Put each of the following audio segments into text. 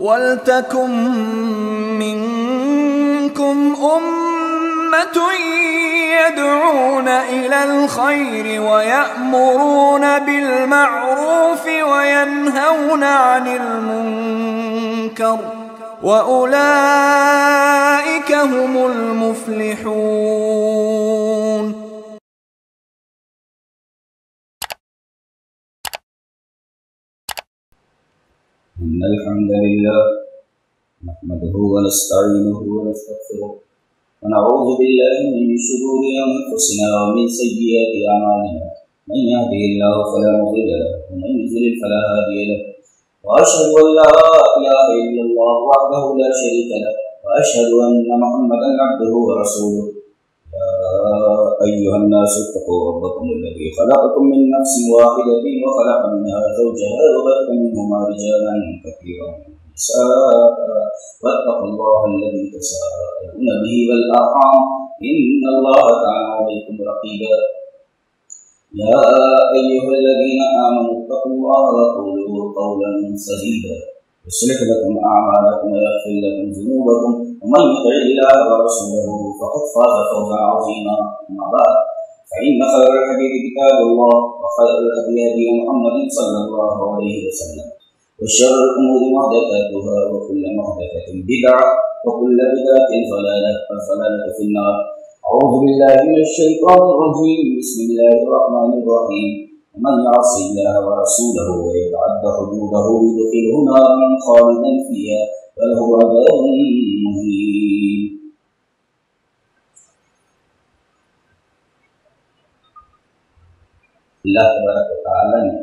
وَلْتَكُن مِّنكُمْ أُمَّةٌ يَدْعُونَ إِلَى الْخَيْرِ وَيَأْمُرُونَ بِالْمَعْرُوفِ وَيَنْهَوْنَ عَنِ الْمُنكَرِ وَأُولَئِكَ هُمُ الْمُفْلِحُونَ. إن الحمد لله نحمده ونستعينه ونستغفره ونعوذ بالله من شرور أنفسنا ومن سيئات أعمالنا من يهده الله فلا مضل له ومن يضلل فلا هادي له وأشهد أن لا إله إلا الله وحده لا شريك له وأشهد أن محمدا عبده ورسوله. يا أيها الناس اتقوا ربكم الذي خلقكم من نفس واحدة وخلق منها زوجها وبث منهما رجالا كثيرا ونساء واتقوا الله الذي تساءلون به والأرحام إن الله كان عليكم رقيبا. يا أيها الذين آمنوا اتقوا الله وقولوا قولا سديدا يصلح لكم أعمالكم ويغفر لكم ذنوبكم ومن يطع الله ورسوله فقد فاز فوزا عظيما. أما بعد فإن خير الحديث كتاب الله وخير الهدي هدي محمد صلى الله عليه وسلم وشر الأمور محدثاتها وكل محدثة بدعة وكل بدعة ضلالة والضلالة في النار. أعوذ بالله من الشيطان الرجيم. بسم الله الرحمن الرحيم. ومن يعص الله ورسوله ويتعد حدوده يدخله نارا خالدا فيها وله عذاب مهين. اللہ تبارک و تعالی نے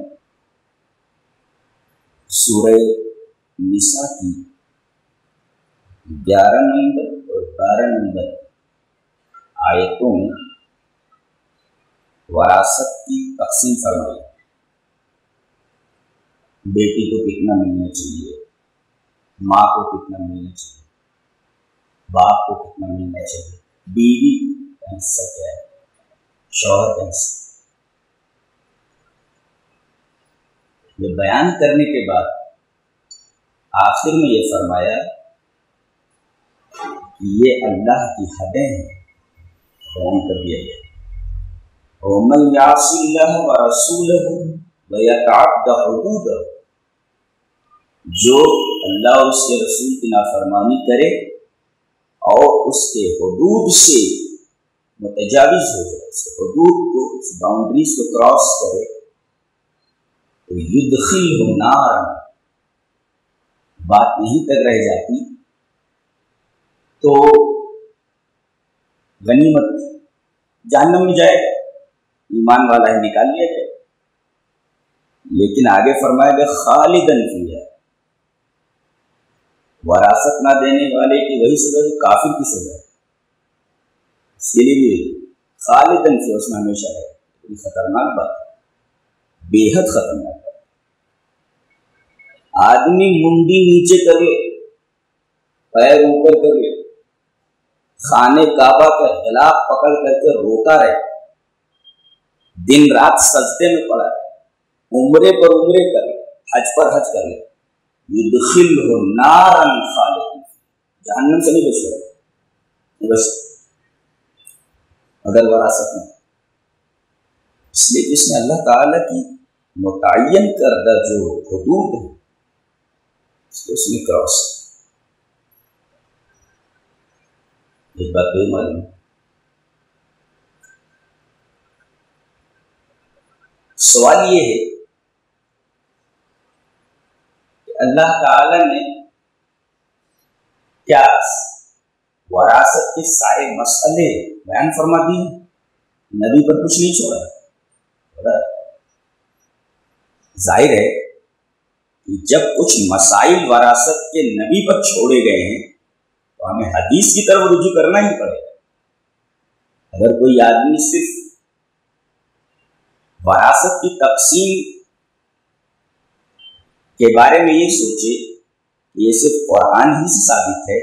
سورہ نساء کی 11 نمبر اور 12 نمبر آیتوں میں وراثت کی تقسیم فرمائی. بیٹی کو کتنا ملنا چاہیے، ماں کو کتنا ملنا چاہیے، باپ کو کتنا ملنا چاہیے، بیوی کا حصہ کیا ہے، شوہر کا حصہ. یہ بیان کرنے کے بعد آخر میں یہ فرمایا کہ یہ اللہ کی حدیں ہیں، بیان کر دیا گیا. وَمَن يَعْصِ اللَّهَ وَرَسُولَهُ وَيَتَعَدَّ حُدُودَهُ، جو اللہ اور اس کے رسول کی نافرمانی کرے اور اس کے حدود سے متجاوز ہو جائے، اس حدود کو، اس باؤنڈریز کو کراس کرے، تو یدخلہ نارا، بات یہیں تک رہ جاتی تو غنیمت جہنم میں جائے گا، ایمان والا ہی نکال لیا جائے گا. لیکن آگے فرمایا گیا خالدن فیہا، وراثت نہ دینے والے کی وہی سزا جو کافر کی سزا ہے، اس کے لیے بھی خالدن فیہا، اس میں ہمیشہ ہے. یہ خطرناک بات ہے، بے حد خطرناک بات. آدمی منڈی نیچے کر لے، پیر اوپر کر لے، خانے کعبہ کا غلاف پکڑ کر کے روتا رہے، دن رات سجدے میں پڑا رہے، عمرے پر عمرے کر لے، حج پر حج کر لے، یدخلہ نارا خالدا، جہنم سے نہیں بچے بس اگر وراثت میں. اس لیے اس نے اللہ تعالیٰ کی متعین کردہ جو حدود ہے اس میں کراس. ایک بات یہ معلوم، سوال یہ ہے کہ اللہ تعالی نے کیا وراثت کے سارے مسئلے بیان فرما دیے، نبی پر کچھ نہیں چھوڑا؟ ظاہر ہے کہ جب کچھ مسائل وراثت کے نبی پر چھوڑے گئے ہیں تو ہمیں حدیث کی طرف رجوع کرنا ہی پڑے گا. اگر کوئی آدمی صرف وراثت کی تقسیم کے بارے میں یہ سوچے کہ یہ صرف قرآن ہی سے ثابت ہے،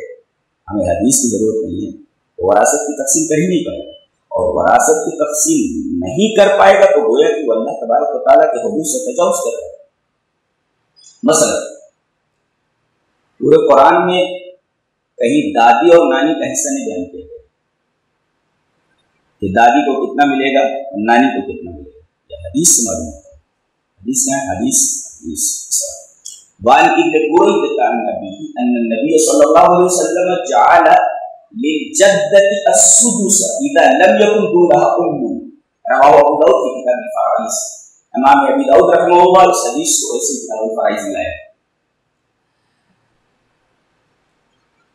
ہمیں حدیث کی ضرورت نہیں ہے، تو وراثت کی تقسیم کر ہی نہیں پائے گا. اور وراثت کی تقسیم نہیں کر پائے گا تو گویا کہ وہ اللہ تبارک و تعالیٰ کے حدود سے تجاوز کر رہا ہے. مثلا پورے قرآن میں کہیں دادی اور نانی کا حصہ نہیں بیان کیا گیا کہ دادی کو کتنا ملے گا اور نانی کو کتنا ملے گا. یہ حدیث سے معلوم ہوتا ہے. حدیث ہے حدیث. وعن ابن بريدة عن أبيه أن النبي صلى الله عليه وسلم جعل للجدة السدس إذا لم يكن دونها أم. رواه أبو داود في كتاب الفرائض. امام ابی داؤد رحمہ اللہ اس حدیث کو ایسے کتاب الفرائض میں لایا.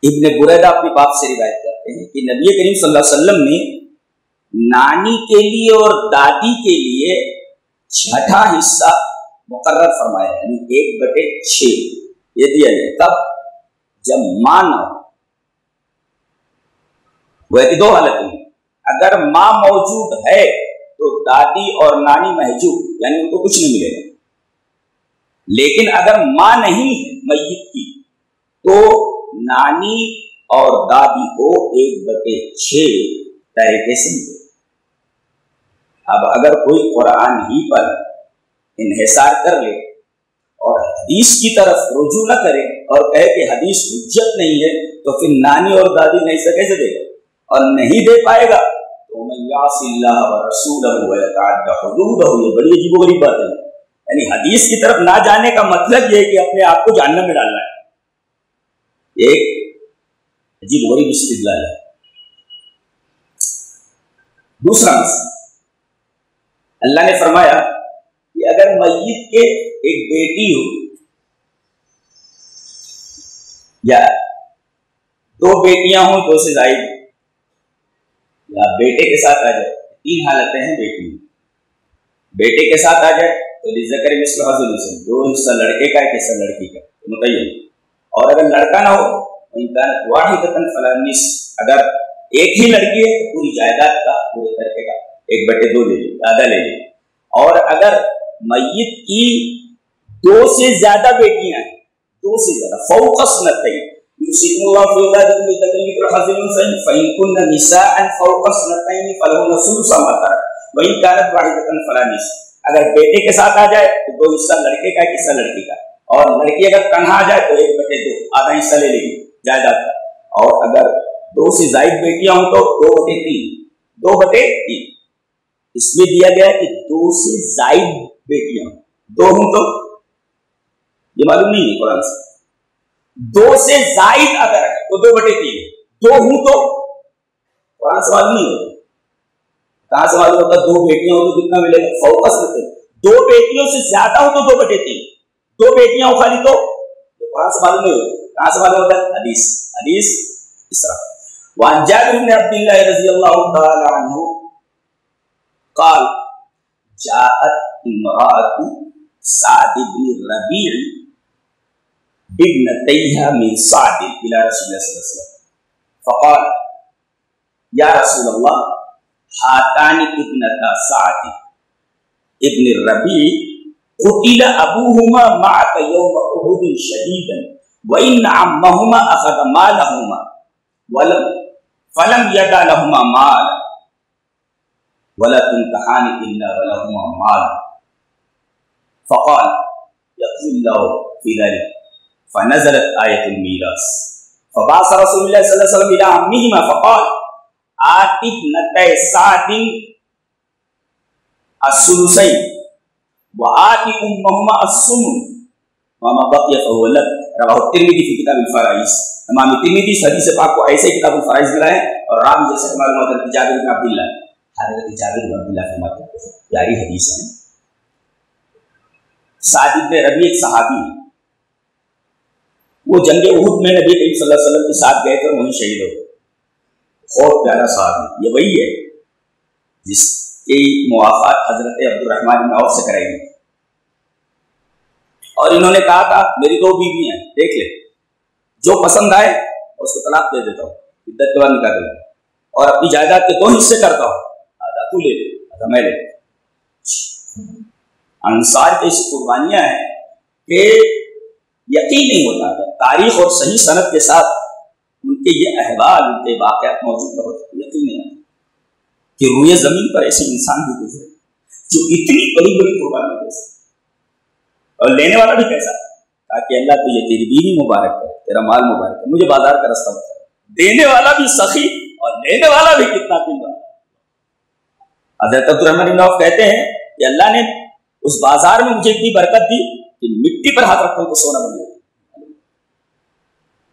ابن بریدہ اپنے باپ سے روایت کرتے ہیں کہ نبی کریم صلی اللہ علیہ وسلم نے نانی کے لیے اور دادی کے لیے چھٹا حصہ مقرر فرمایا، یعنی 1/6 یہ دیا جائے. کب؟ جب ماں نہ ہو. وہ کہ دو حالتیں ہیں. اگر ماں موجود ہے تو دادی اور نانی محجوب، یعنی ان کو کچھ نہیں ملے گا. لیکن اگر ماں نہیں ہے میت کی تو نانی اور دادی کو 1/6 طریقے سے ملے گا. اب اگر کوئی قرآن ہی پر انحصار کر لے اور حدیث کی طرف رجوع نہ کرے اور کہے کہ حدیث حجت نہیں ہے تو پھر نانی اور دادی نہیں سے کیسے دے گا؟ اور نہیں دے پائے گا تو من یعص اللہ ورسولہ ویتعدی حدودہ. یہ بڑی عجیب و غریب بات ہے. یعنی حدیث کی طرف نہ جانے کا مطلب یہ ہے کہ اپنے آپ کو جہنم میں ڈالنا ہے. ایک عجیب و غریب استدلال ہے. دوسرا مسئلہ، اللہ نے فرمایا کہ اگر میت کے ایک بیٹی ہو یا 2 بیٹیاں ہوں 2 سے زائد، یا بیٹے کے ساتھ آ جائے، 3 حالتیں ہیں بیٹی میں. بیٹے کے ساتھ آ جائے تو للذکر مثل حظ الانثیین، 2 حصہ لڑکے کا 1 حصہ لڑکی کا متعین. اور اگر لڑکا نہ ہو ان كانت واحدة فلها النصف، اگر ایک ہی لڑکی ہے تو پوری جائیداد کا پورے طرح کا 1/2 لے لے، آدھا لے لے. اور اگر میت کی 2 سے زیادہ بیٹیاں ہیں، 2 سے زیادہ فوق اثنتین یوصیکم اللہ فی اولادکم للذکر مثل حظ الانثیین فإن کن نساء فوق اثنتین فلہن ثلث ما ترک وإن كانت واحدة فلها النصف. اگر بیٹے کے ساتھ آ جائے تو 2 حصہ لڑکے کا 1 حصہ لڑکی کا، اور لڑکی اگر تنہا آ جائے تو 1/2 آدھا حصہ لے لے گی جائیداد کا. اور اگر 2 سے زائد بیٹیاں ہوں تو 2/3. اس میں دیا گیا کہ 2 سے زائد بیٹیاں ہوں، 2 ہوں تو یہ معلوم نہیں ہے قرآن سے. 2 سے زائد اگر ہے تو 2/3، 2 ہوں تو قرآن سے معلوم نہیں ہوتا. کہاں سے معلوم ہوتا؟ 2 بیٹیاں ہوں تو کتنا ملے گا؟ فوقس میں 2 بیٹیوں سے زیادہ ہوں تو 2/3، 2 بیٹیاں ہوں خالی تو قرآن سے معلوم نہیں ہوتا. کہاں سے معلوم ہوتا ہے؟ حدیث اس طرح. وعن جابر بن عبد الله رضی اللہ تعالی عنہ قال جاءت امرأة سعد بن الربيع بابنتيها من سعد إلى رسول الله صلى الله عليه وسلم فقال يا رسول الله هاتان ابنتا سعد ابن الربيع قتل أبوهما معك يوم أحد شهيدا وإن عمهما أخذ مالهما فلم يدع لهما مال ولا تنكحان إلا ولهما مال. فقال يقضي الله في ذلك فنزلت آية الميراث فبعث رسول الله صلى الله عليه وسلم إلى عمهما فقال آت ابنتي سعد الثلثين وآت أمهما الثمن وما بقي فهو لك. رواه الترمذي في كتاب الفرائض. امام ترمذی حدیث پاک کو ایسے کتاب الفرائض میں لائے اور راوی جیسے معلوم ہوتا ہے جابر بن عبد اللہ. حضرت جابر بن عبد اللہ فرماتے ہیں پیاری حدیث ہے. سعد بن ربیع ایک صحابی ہے، وہ جنگ احد میں نبی کریم صلی اللہ علیہ وسلم کے ساتھ گئے تھے اور وہیں شہید ہو گئے. بہت پیارا صحابی. یہ وہی ہے جس کی موافقت حضرت عبد الرحمن بن عوف سے کرائی گئی اور انہوں نے کہا تھا میری 2 بیوی ہیں، دیکھ لے جو پسند آئے اس کو طلاق دے دیتا ہوں، عدت کے بعد نکاح کر لوں اور اپنی جائیداد کے 2 حصے کرتا ہوں، آدھا تو لے لے آدھا میں لے. انصار کی ایسی قربانیاں ہیں کہ یقین نہیں ہوتا ہے تاریخ اور صحیح سند کے ساتھ ان کے یہ احوال ان کے واقعات موجود نہ ہوتے، یقین نہیں آتا کہ روئے زمین پر ایسے انسان بھی گزرے جو اتنی بڑی بڑی قربانی دے سکتے اور لینے والا بھی کیسا کہا کہ اللہ تجھے تیری بیوی مبارک ہے، تیرا مال مبارک ہے، مجھے بازار کا راستہ بتا۔ دینے والا بھی سخی اور لینے والا بھی کتنا دل والا۔ حضرت عبد الرحمن بن عوف کہتے ہیں کہ اللہ نے اس بازار میں مجھے اتنی برکت دی کہ مٹی پر ہاتھ رکھوں تو سونا بن جاتا۔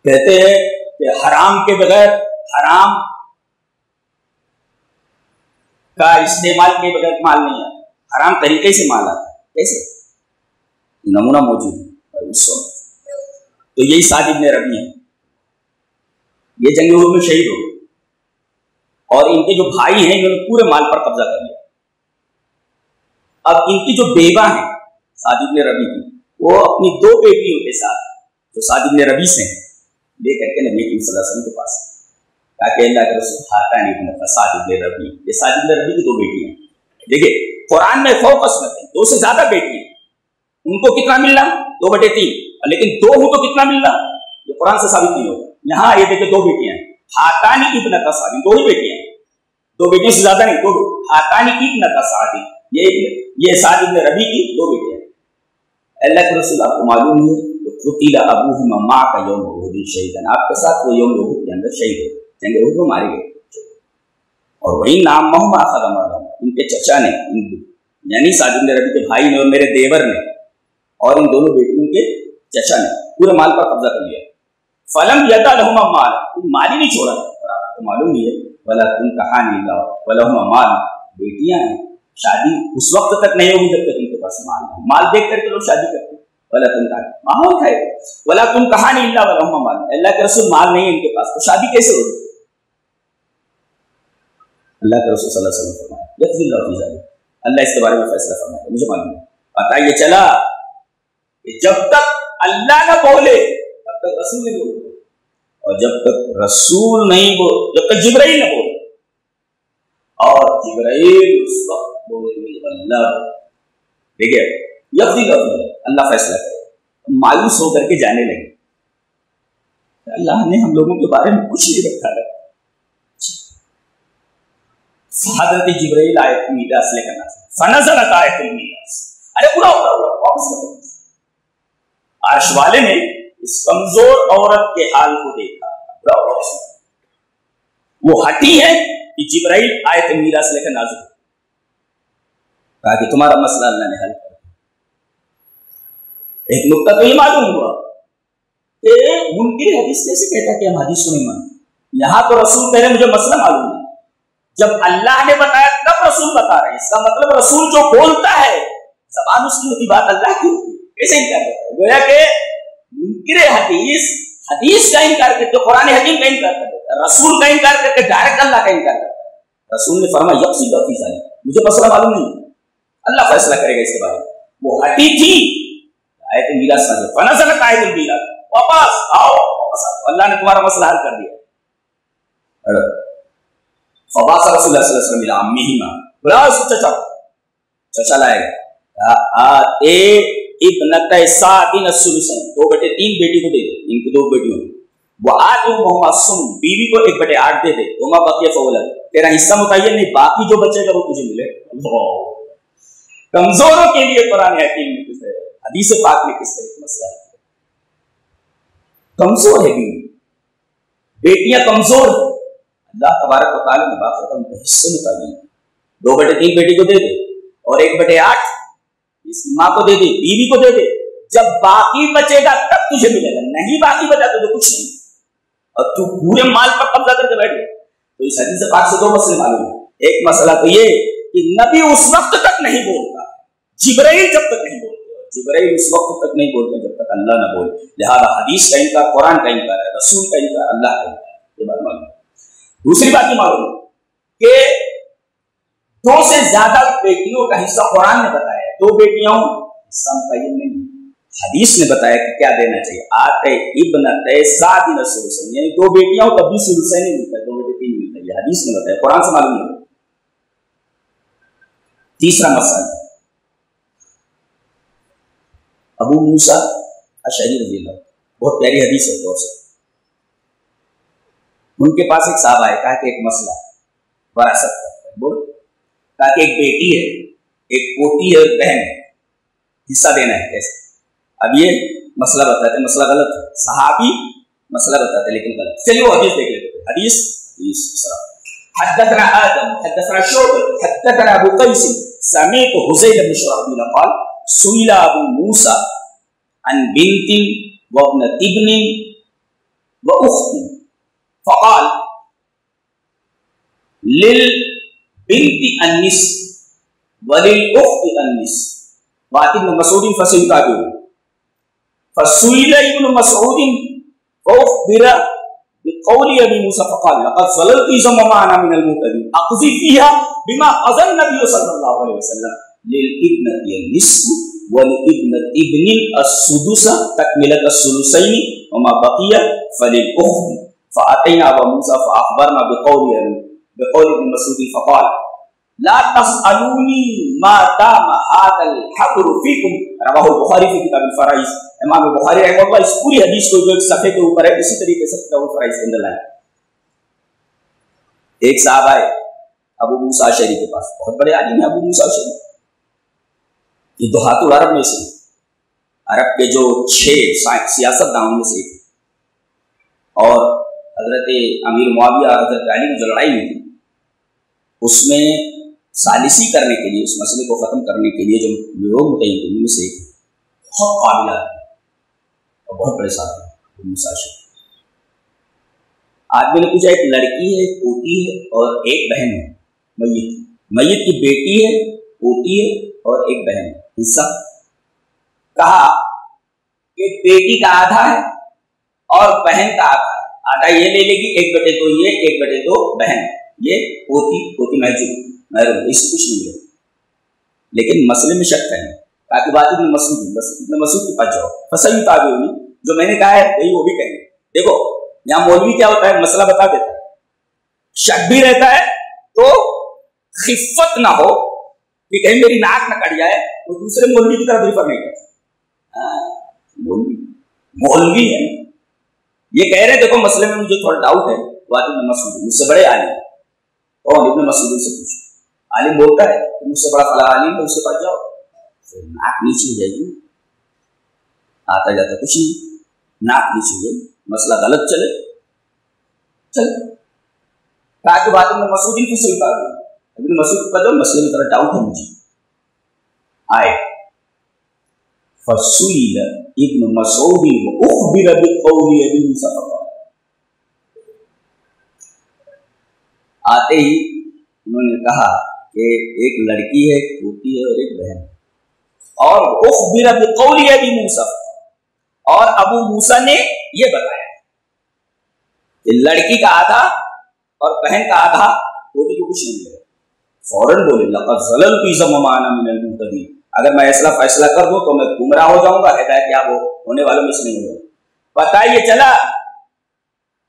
کہتے ہیں کہ حرام کے بغیر، حرام کا استعمال کے بغیر مال نہیں آتا، حرام طریقے سے مال آتا ہے۔ کیسے؟ نمونہ موجود ہے اس وقت۔ تو یہی سعد ابن ربیع ہے، یہ جنگ احد میں شہید ہو گئے، اور ان کے جو بھائی ہیں انہوں نے پورے مال پر قبضہ کر لیا۔ اب ان کی جو بیوہ ہیں سعد ابن ربیع کی، وہ اپنی 2 بیٹیوں کے ساتھ جو سعد ابن ربیع سے ہیں لے کر کے نبی صلی اللہ علیہ وسلم کے پاس، تاکہ اللہ کے رسول حاتان ابن سعد ابن ربیع، یہ سعد ابن ربیع کی 2 بیٹی ہیں۔ دیکھیے قرآن میں فوکس میں 2 سے زیادہ بیٹی ہیں، ان کو کتنا ملنا؟ 2/3، لیکن 2 ہوں تو کتنا ملنا؟ یہ قرآن سے ثابت نہیں ہوگا۔ یہاں یہ دیکھیں 2 بیٹیاں ہیں، حاتان ابن سعد، 2 ہی بیٹیاں ہیں، 2 بیٹیوں سے زیادہ نہیں، 2 حاتان ابن سعد، یہ سعد ابن ربیع کی 2 بیٹیاں ہیں۔ اللہ کے رسول آپ کو معلوم ہے کہ قتل ابوہما معک یوم احد شہیدا، آپ کے ساتھ وہ یوم احد کے اندر شہید ہوئے، جنگ احد میں مارے گئے۔ اور وہی نام محمد اخذ مالهم، ان کے چچا نے، یعنی سعد بن ربیع کے بھائی نے اور میرے دیور نے اور ان دونوں بیٹیوں کے چچا نے پورے مال پر قبضہ کر لیا۔ فلم یدا لهما مال، مال ہی نہیں چھوڑا۔ اور آپ کو معلوم ہی ہے ولا تنكحان الا ولهما مال، بیٹیاں ہیں، شادی اس وقت تک نہیں ہوگی جب تک ان کے پاس مال ہے۔ مال دیکھ کر کے لوگ شادی کرتے ہیں۔ ولا تنكحان ماحول ہے، ولا تنكحان الا ولهما مال، اللہ کے رسول مال نہیں ہے ان کے پاس، تو شادی کیسے ہوگی؟ اللہ کے رسول صلی اللہ علیہ وسلم فرمایا یقضی اللہ فی ذلک، اللہ اس کے بارے میں فیصلہ فرمائے، مجھے معلوم ہے۔ پتہ یہ چلا کہ جب تک اللہ نہ بولے تب تک رسول نہیں بولے، اور جب تک رسول نہیں بولے، جب تک جبرائیل نہ بولے، اور جبرائیل اس وقت بولے گے اللہ، دیکھیے یقضی اللہ فی ذلک، اللہ فیصلہ کرے۔ مایوس ہو کر کے جانے لگے، اللہ نے ہم لوگوں کے بارے میں کچھ نہیں رکھا ہے۔ حضرت جبرائیل آیت میراث لے کر نازل، فنزلت آیت المیراث، ارے پورا واپس کرو۔ عرش والے نے اس کمزور عورت کے حال کو دیکھا، وہ ہٹی ہے کہ جبرائیل آیت میراث لے کر نازل، کہا کہ تمہارا مسئلہ اللہ نے حل کر دیا۔ ایک نقطہ تو یہ معلوم ہوا کہ منکر حدیث کیسے کہتا کہ ہم حدیث کو نہیں مانتے؟ یہاں تو رسول کہہ رہے مجھے مسئلہ معلوم ہے، جب اللہ نے بتایا تب رسول بتا رہے ہیں، اس کا مطلب رسول جو بولتا ہے زبان اس کی ہوتی، بات اللہ کی ہوتی، کیسے انکار کرتا ہے؟ گویا کہ منکر حدیث حدیث کا انکار کرتے، قرآن حکیم کا انکار کرتے، رسول کا انکار کرتے، ڈائریکٹ اللہ کا انکار کرتا ہے۔ رسول نے فرمایا یقضی اللہ فی ذلک، مجھے مسئلہ معلوم نہیں، اللہ فیصلہ کرے گا اس کے بارے میں۔ وہ ہٹی تھی، آیت میراث نازل، فنزلت آیت المیراث، واپس آؤ، واپس آؤ، اللہ نے تمہارا مسئلہ حل کر دیا۔ فبعث رسول اللہ صلی اللہ علیہ وسلم الى عمہما، بلا اس چچا لائے گا، آتے ابنت سعد الثلثین، 2/3 بیٹی کو دے دے، ان کی 2 بیٹیوں وہ آتوہما الثمن، بیوی کو 1/8 دے دے، وما بقی فولد، تیرا حصہ متعین نہیں، باقی جو بچے گا وہ تجھے ملے۔ کمزوروں کے لیے قرآن حکیم نے کس طرح، حدیث پاک نے کس طرح مسئلہ ہے، کمزور ہے بیوی، بیٹیاں کمزور ہیں، اللہ تبارک و تعالیٰ نے بات کرتا ہے حصے متعین، 2/3 بیٹی کو دے دے اور 1/8 اس ماں کو دے دے، بیوی کو دے دے، جب باقی بچے گا تب تجھے ملے گا، نہیں باقی بچا تو کچھ نہیں، اور تو پورے مال پر قبضہ کر کے بیٹھ گئے۔ تو اس حدیث پاک سے 2 مسئلے معلوم ہیں، ایک مسئلہ تو یہ کہ نبی اس وقت تک نہیں بولتا، جبرائیل جب تک نہیں بولتے، جبرائیل اس وقت تک نہیں بولتے جب تک اللہ نہ بولے، لہذا حدیث کا انکار، قرآن کا انکار ہے، رسول کا انکار، اللہ کا انکار، یہ بات معلوم ہے۔ دوسری بات یہ معلوم ہے کہ 2 سے زیادہ بیٹیوں کا حصہ قرآن نے بتایا ہے، 2 بیٹیاں حصہ متعین نہیں، حدیث نے بتایا کہ کیا دینا چاہیے، آتے ابنت سعد الثلثین، یعنی 2 بیٹیاں تب بھی ثلثین نہیں ملتا، 2/3 ملتا ہے، یہ حدیث نے بتایا، قرآن سے معلوم نہیں۔ تیسرا مسئلہ، ابو موسیٰ اشعری رضی اللہ، بہت پیاری حدیث ہے، غور سے، ان کے پاس ایک صاحب آئے، کہا کہ ایک مسئلہ ہے وراثت کا، بول، کہا کہ ایک بیٹی ہے، ایک پوتی ہے، ایک بہن ہے، حصہ دینا ہے کیسے؟ اب یہ مسئلہ بتاتے ہیں، مسئلہ غلط ہے، صحابی مسئلہ بتاتے ہیں لیکن غلط۔ چلیے وہ حدیث دیکھ لیتے ہیں۔ حدیث اس طرح حدثنا آدم حدثنا شعبة حدثنا ابو قيس سمعت حذيل بن شرحبيل قال سئل ابو موسى عن بنت وابنة ابن واخت فقال للبنت النصف وللاخت النصف وعن ابن مسعود فسيتابعه فسئل ابن مسعود فأخبر بقول ابي موسى فقال لقد ظللت اذا ما انا من المهتدين اقضي فيها بما قضى النبي صلى الله عليه وسلم للابنة النصف ولابنة ابن السدس تكملة الثلثين وما بقي فللأخت فأتينا ابا موسى فأخبرنا بقول ابن مسعود فقال لا تسألوني ما دام هذا الحبر فيكم رواه البخاری فی کتاب الفرائض۔ امام بخاری رحمہ اللہ اس پوری حدیث کو جو ایک صفحے کے اوپر ہے اسی طریقے سے کتاب الفرائض کے اندر لائے۔ ایک صاحب آئے ابو موسیٰ اشعری کے پاس، بہت بڑے عالم ہیں ابو موسیٰ اشعری، یہ دہات العرب میں سے، عرب کے جو 6 سیاست دانوں میں سے ایک، اور حضرت امیر معاویہ حضرت علی کی جو لڑائی ہوئی تھی اس میں ثالثی کرنے کے لیے، اس مسئلے کو ختم کرنے کے لیے جو لوگ متعین تھے ان میں سے ایک بہت قابل اور بہت بڑے صاحب ابو موسیٰ اشعری۔ آدمی نے پوچھا ایک لڑکی ہے، ایک پوتی ہے اور ایک بہن ہے، میت کی بیٹی ہے، پوتی ہے اور ایک بہن ہے، حصہ کہا کہ بیٹی کا آدھا ہے اور بہن کا آدھا ہے، آدھا یہ لے لے گی، 1/2 یہ 1/2 بہن، یہ پوتی محروم، اس سے کچھ نہیں ہے۔ لیکن مسئلے میں شک ہے تاکہ بات ابن مسعود کے پاس جاؤ، فصل تابعونی، جو میں نے کہا ہے وہی وہ بھی کہیں گے۔ دیکھو یہاں مولوی کیا ہوتا ہے، مسئلہ بتا دیتا ہے، شک بھی رہتا ہے تو خفت نہ ہو کہ کہیں میری ناک نہ کٹ جائے، وہ دوسرے مولوی کی طرف ریفر نہیں کرتا۔ مولوی ہے یہ کہہ رہے دیکھو مسئلے میں مجھے تھوڑا ڈاؤٹ ہے، بات ابن مسعود مجھ سے بڑے عالم، اور ابن مسعود سے پوچھو، عالم بولتا ہے کہ مجھ سے بڑا فلاں عالم ہے، اس کے پاس جاؤ، ناک نیچے ہو جائے گی، آتا جاتا کچھ نہیں، ناک نیچے ہو جائے گی، مسئلہ غلط چلے تاکہ بات ابن مسعود کی صحیح بات ہے، ابن مسعود کا جو مسئلے میں ذرا ڈاؤٹ ہے مجھے آئے، فسئل ابن مسعود واخبر بقول ابي موسى فقال، آتے ہی انہوں نے کہا کہ ایک لڑکی ہے، ایک پوتی ہے اور ایک بہن ہے، اور اخبر بقول ابی موسیٰ، اور ابو موسیٰ نے یہ بتایا کہ لڑکی کا آدھا اور بہن کا آدھا، پوتی کو کچھ نہیں ملے، فوراً بولے لقد ظللت اذا ما انا من المهتدين، اگر میں ایسا فیصلہ کر دوں تو میں گمراہ ہو جاؤں گا، ہدایت یاب ہونے والوں میں سے نہیں ہوگا۔ پتہ یہ چلا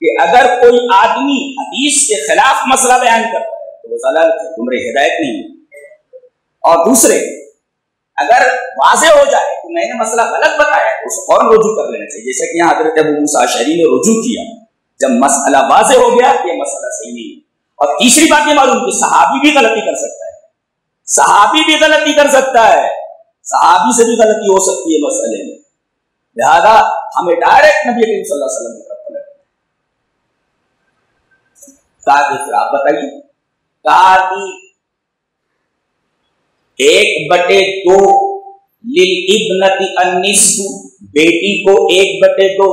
کہ اگر کوئی آدمی حدیث کے خلاف مسئلہ بیان کرتا ہے تو وہ ضلالت ہے، گمراہ، ہدایت نہیں ہے۔ اور دوسرے اگر واضح ہو جائے کہ میں نے مسئلہ غلط بتایا ہے تو اسے فوراً رجوع کر لینا چاہیے، جیسا کہ یہاں حضرت ابو موسیٰ اشعری نے رجوع کیا جب مسئلہ واضح ہو گیا کہ یہ مسئلہ صحیح نہیں ہے۔ اور تیسری بات یہ معلوم کہ صحابی بھی غلطی کر سکتا ہے، صحابی بھی غلطی کر سکتا ہے، صحابی سے بھی غلطی ہو سکتی ہے مسئلے میں، لہذا ہمیں ڈائریکٹ نبی کریم صلی اللہ علیہ وسلم کی طرف پلٹنا ہے۔ کہا کہ پھر آپ بتائیے، کہا کہ 1/2 للابنۃ النصف، بیٹی کو 1/2،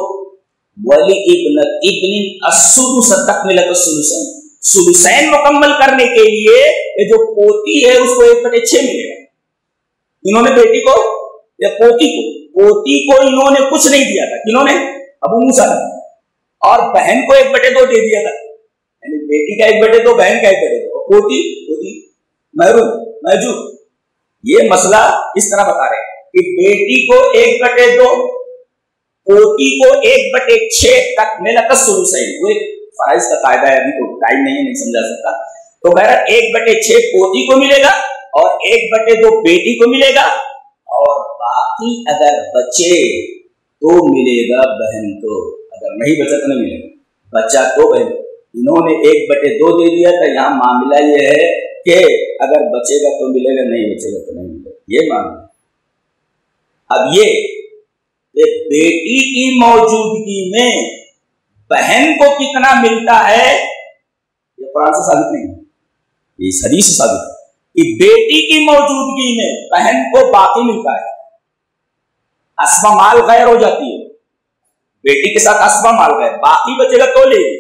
ولابنۃ ابن السدس تکملۃ الثلثین، ثلثین مکمل کرنے کے لیے یہ جو پوتی ہے اس کو 1/6 ملے گا۔ انہوں نے بیٹی کو یا پوتی کو انہوں نے کچھ نہیں دیا تھا، انہوں نے ابو موسیٰ نے، اور بہن کو 1/2 دے دیا تھا، یعنی بیٹی کا 1/2، بہن کا 1/2، اور پوتی محروم محجوب۔ یہ مسئلہ اس طرح بتا رہے ہیں کہ بیٹی کو 1/2، پوتی کو 1/6 تک ملک الثلثین، وہ ایک فرائض کا قاعدہ ہے، ابھی تو ٹائم نہیں سمجھا سکتا، تو بہرحال 1/6 پوتی کو ملے گا اور 1/2 بیٹی کو ملے گا، اور باقی اگر بچے تو ملے گا بہن کو، اگر نہیں بچا تو نہیں ملے گا، بچہ تو بہن۔ انہوں نے 1/2 دے دیا تھا، یہاں معاملہ یہ ہے کہ اگر بچے گا تو ملے گا، نہیں بچے گا تو نہیں ملے گا، یہ معاملہ۔ اب یہ کہ بیٹی کی موجودگی میں بہن کو کتنا ملتا ہے یہ قرآن سے ثابت نہیں ہے، یہ حدیث سے ثابت ہے کہ بیٹی کی موجودگی میں بہن کو باقی ملتا ہے، اسبہ مال غیر ہو جاتی ہے، بیٹی کے ساتھ اسبہ مال غیر، باقی بچے گا تو لے گی،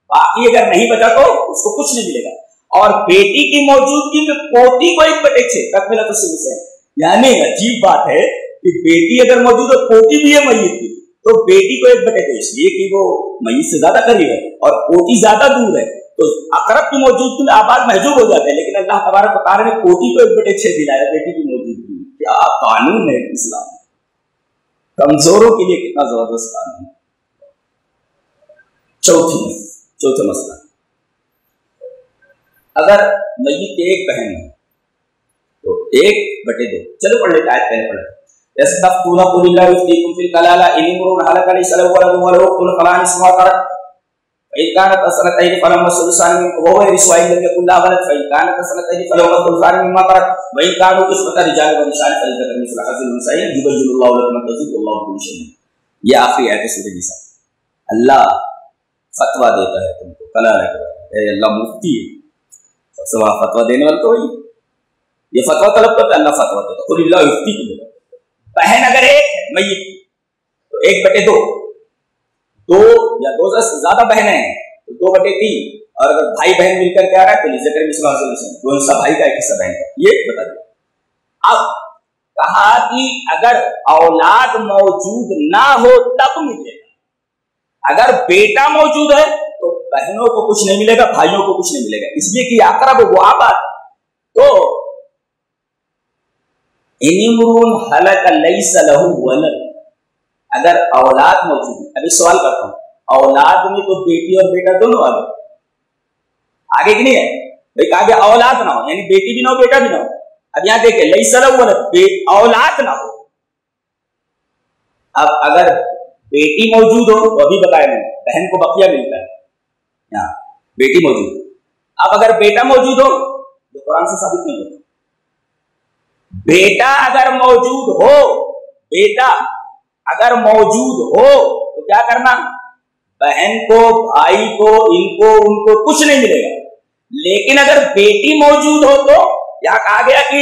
باقی اگر نہیں بچا تو اس کو کچھ نہیں ملے گا۔ اور بیٹی کی موجودگی میں پوتی کو 1/6 تکملۃ الثلث ہے، یعنی عجیب بات ہے کہ بیٹی اگر موجود ہے پوتی بھی ہے میت کی، تو بیٹی کو 1/2 اس لیے کہ وہ میت سے زیادہ قریب ہے اور پوتی زیادہ دور ہے، تو اقرب کی موجودگی میں آباد محجوب ہو جاتے ہیں، لیکن اللہ تبارک و تعالیٰ نے پوتی کو 1/6 دلایا بیٹی کی موجودگی میں۔ کیا قانون ہے اسلام، کمزوروں کے لیے کتنا زبردست قانون۔ چوتھا مسئلہ، اگر میت کی ایک بہن ہے تو 1/2، چلو پڑھ لیتے آیت پہلے پڑھتے۔ يستفتونك قل الله يفتيكم في الكلالة إن امرؤ هلك ليس له ولد وله أخت فلها نصف ما ترك فإن كانت سنتين فلهما الثلثان وهو يرثها إن لم يكن لها ولد فإن كانت سنتين فلهما الثلثان مما ترك وإن كانوا إخوة رجال ونساء فللذكر مثل حظ الأنثيين يبين الله لكم أن تضلوا والله بكل شيء عليم۔ یہ آخری آیت سورہ نساء، اللہ فتویٰ دیتا ہے تم کو کلالہ کے بارے میں، اللہ مفتی ہے، سب سے بڑا فتویٰ دینے والا تو وہی، یہ فتویٰ طلب کرتا ہے، اللہ فتویٰ دیتا ہے۔ قل اللہ یفتیکم، بہن اگر ایک ہے میت کی تو 1/2، 2 یا 2 سے زیادہ بہنیں ہیں تو 2/3، اور اگر بھائی بہن مل کر کے آ رہا ہے تو لذکر مثل حظ الانثیین، 2 حصہ بھائی کا 1 حصہ بہن کا، یہ بتا دیا۔ اب کہا کہ اگر اولاد موجود نہ ہو تب ملے گا، اگر بیٹا موجود ہے تو بہنوں کو کچھ نہیں ملے گا، بھائیوں کو کچھ نہیں ملے گا، اس لیے کہ اقرب وہ آباد۔ تو ان امرؤ ہلک لیس لہ ولد، اگر اولاد موجود ہے، ابھی سوال کرتا ہوں، اولاد میں تو بیٹی اور بیٹا دونوں آگے کی نہیں ہے بھائی، کہا گیا اولاد نہ ہو، یعنی بیٹی بھی نہ ہو بیٹا بھی نہ ہو۔ اب یہاں دیکھیں لیس لہ ولد، اولاد نہ ہو۔ اب اگر بیٹی موجود ہو تو ابھی بتایا میں نے بہن کو بقیہ ملتا ہے، یہاں بیٹی موجود۔ اب اگر بیٹا موجود ہو تو قرآن سے ثابت نہیں ہوتا، بیٹا اگر موجود ہو، بیٹا اگر موجود ہو تو کیا کرنا، بہن کو بھائی کو ان کو کچھ نہیں ملے گا۔ لیکن اگر بیٹی موجود ہو تو یہاں کہا گیا کہ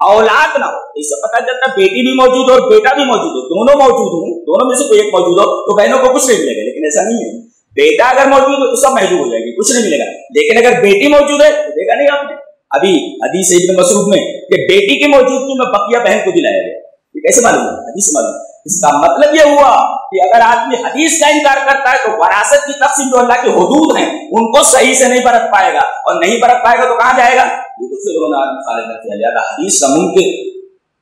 اولاد نہ ہو، اس سے پتہ چلتا بیٹی بھی موجود ہو اور بیٹا بھی موجود ہو، دونوں موجود ہوں، دونوں میں سے کوئی ایک موجود ہو تو بہنوں کو کچھ نہیں ملے گا۔ لیکن ایسا نہیں ہے، بیٹا اگر موجود ہو تو سب محجوب ہو جائے گی، کچھ نہیں ملے گا، لیکن اگر بیٹی موجود ہے تو دیکھا نہیں آپ نے ابھی حدیث ابن مسعود میں کہ بیٹی کی موجودگی میں بقیہ بہن کو دلایا گیا، یہ کیسے معلوم ہے؟ حدیث معلوم ہے۔ اس کا مطلب یہ ہوا کہ اگر آدمی حدیث کا انکار کرتا ہے تو وراثت کی تقسیم جو اللہ کے حدود ہیں ان کو صحیح سے نہیں برت پائے گا، اور نہیں برت پائے گا تو کہاں جائے گا؟ یہ تو پھر آدمی خالد کیا جاتا۔ حدیث کا منکر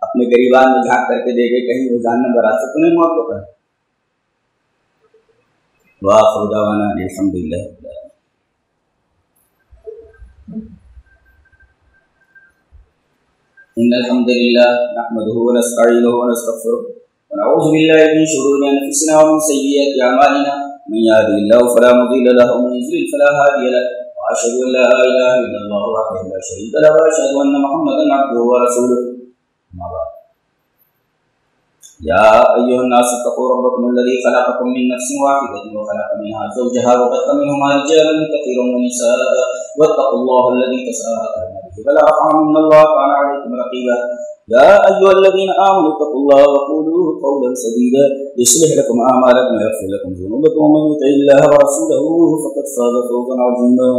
اپنے گریبان میں جھانک کر کے دے گئے کہیں وہ جاننا وراثت تو نہیں موت ہوتا ہے۔ وآخر دعوانا الحمدللہ۔ إن الحمد لله نحمده ونستعينه ونستغفره ونعوذ بالله من شرور أنفسنا ومن سيئات أعمالنا من يهده الله فلا مضل له ومن يضلل فلا هادي له وأشهد أن لا إله إلا الله وحده لا شريك له وأشهد أن محمدا عبده ورسوله أما بعد يا أيها الناس اتقوا ربكم الذي خلقكم من نفس واحدة وخلق منها زوجها وبث منهما رجالا كثيرا ونساء واتقوا الله الذي تساءلون به والأرحام إن الله كان عليكم رقيبا يا أيها الذين آمنوا اتقوا الله وقولوا قولا سديدا يصلح لكم أعمالكم ويغفر لكم ذنوبكم ومن يطع الله ورسوله فقد فاز فوزا عظيما